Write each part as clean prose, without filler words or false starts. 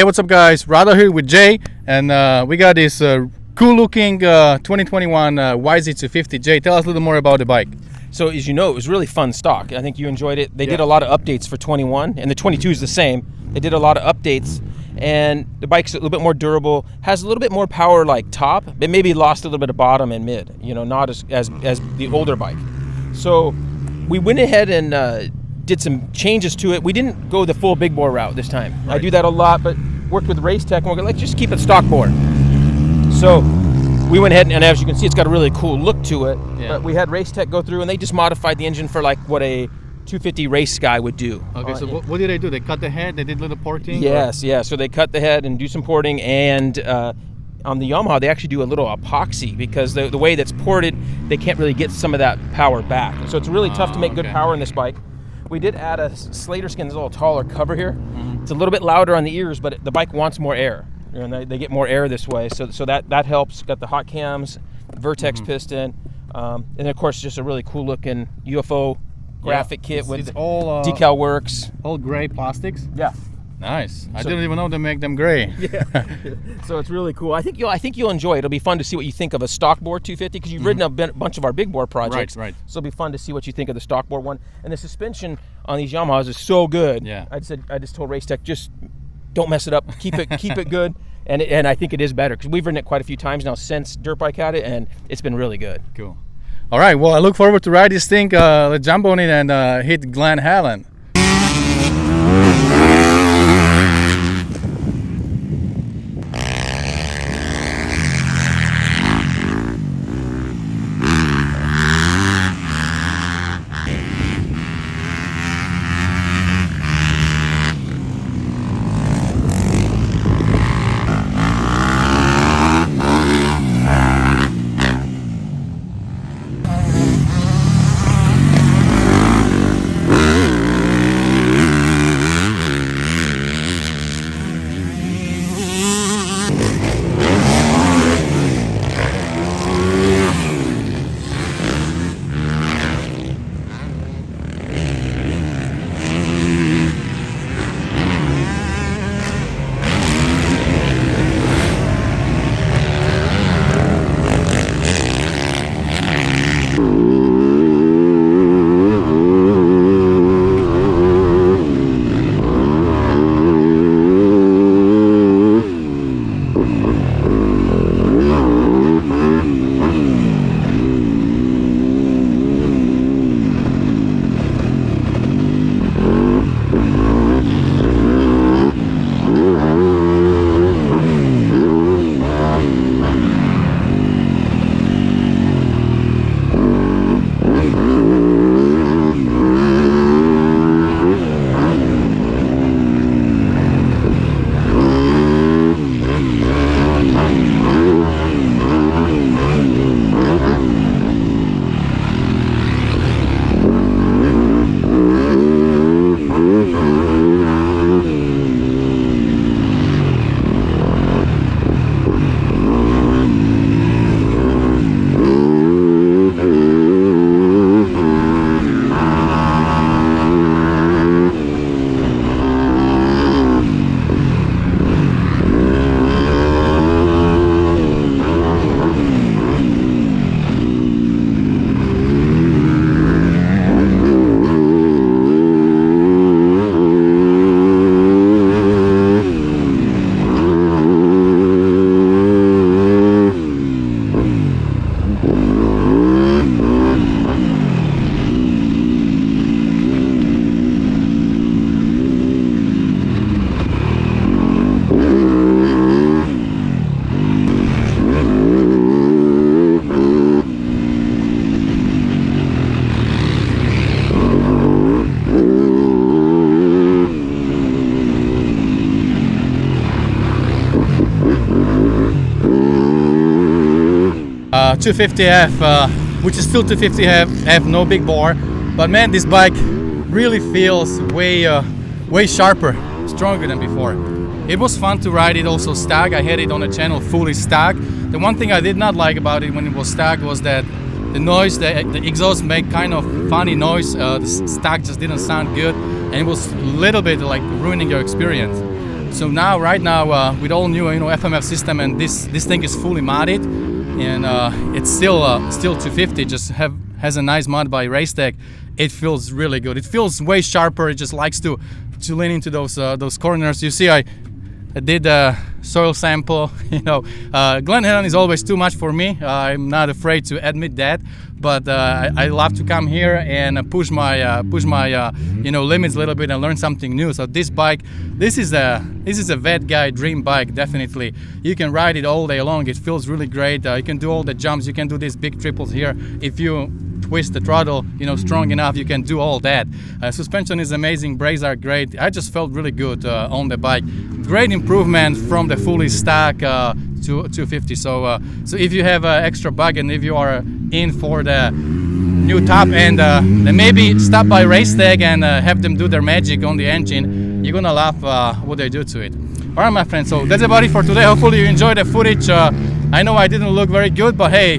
what's up guys, Rado here with Jay, and we got this cool looking 2021 YZ250. Jay, tell us a little more about the bike. So as you know, it was really fun stock. I think you enjoyed it. They did a lot of updates for 21, and the 22 is the same. They did a lot of updates, and the bike's a little bit more durable, has a little bit more power like top, but maybe lost a little bit of bottom and mid, you know, not as the older bike. So we went ahead and did some changes to it. We didn't go the full big bore route this time. Right. I do that a lot, but worked with Racetech, and we're like, let's just keep it stock bore. So we went ahead, and as you can see, it's got a really cool look to it. Yeah. But we had Racetech go through, and they just modified the engine for like what a 250 race guy would do. Okay, so what did they do? They cut the head, they did little porting? Yes, yeah. So they cut the head and do some porting, and on the Yamaha, they actually do a little epoxy because the way that's ported, they can't really get some of that power back. So it's really tough to make good power in this bike. We did add a Slater Skin, a little taller cover here. Mm-hmm. It's a little bit louder on the ears, but the bike wants more air. And they get more air this way, so that helps. Got the hot cams, Vertex piston, and of course just a really cool looking UFO graphic kit with all decal works. All gray plastics. Yeah. Nice. I didn't even know they make them gray. Yeah. So it's really cool. I think you'll enjoy it. It'll be fun to see what you think of a stock bore 250 because you've ridden a bunch of our big bore projects. Right. So it'll be fun to see what you think of the stock bore one. And the suspension on these Yamahas is so good. Yeah. I just told Racetech, just don't mess it up. Keep it good. And I think it is better because we've ridden it quite a few times now since Dirt Bike had it, and it's been really good. Cool. All right. Well, I look forward to ride this thing. Let's jump on it and hit Glen Helen. uh, 250F, which is still 250F, no big bore, but man, this bike really feels way sharper, stronger than before. It was fun to ride it also stag. I had it on the channel fully stag. The one thing I did not like about it when it was stag was that the noise, the exhaust made kind of funny noise. The stag just didn't sound good, and it was a little bit like ruining your experience. So now, right now, with all new FMF system, and this thing is fully modded, and it's still 250. Just has a nice mod by Racetech. It feels really good. It feels way sharper. It just likes to lean into those corners. You see, I did a soil sample. Glen Helen is always too much for me. I'm not afraid to admit that, but I love to come here and push my limits a little bit and learn something new. So this bike, this is a vet guy dream bike. Definitely, you can ride it all day long. It feels really great. You can do all the jumps. You can do these big triples here. If you twist the throttle, strong enough, you can do all that. Suspension is amazing. Brakes are great. I just felt really good on the bike. Great improvement from the fully stock to 250. So if you have an extra bug and if you are in for the new top end, then maybe stop by Racetech and have them do their magic on the engine. You're gonna love what they do to it. All right, my friends. So that's about it for today. Hopefully you enjoyed the footage. I know I didn't look very good, but hey,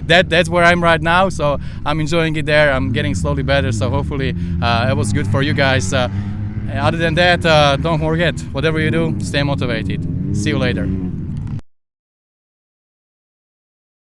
that's where I'm right now. So I'm enjoying it there. I'm getting slowly better. So hopefully it was good for you guys. Other than that, don't forget, whatever you do, stay motivated. See you later.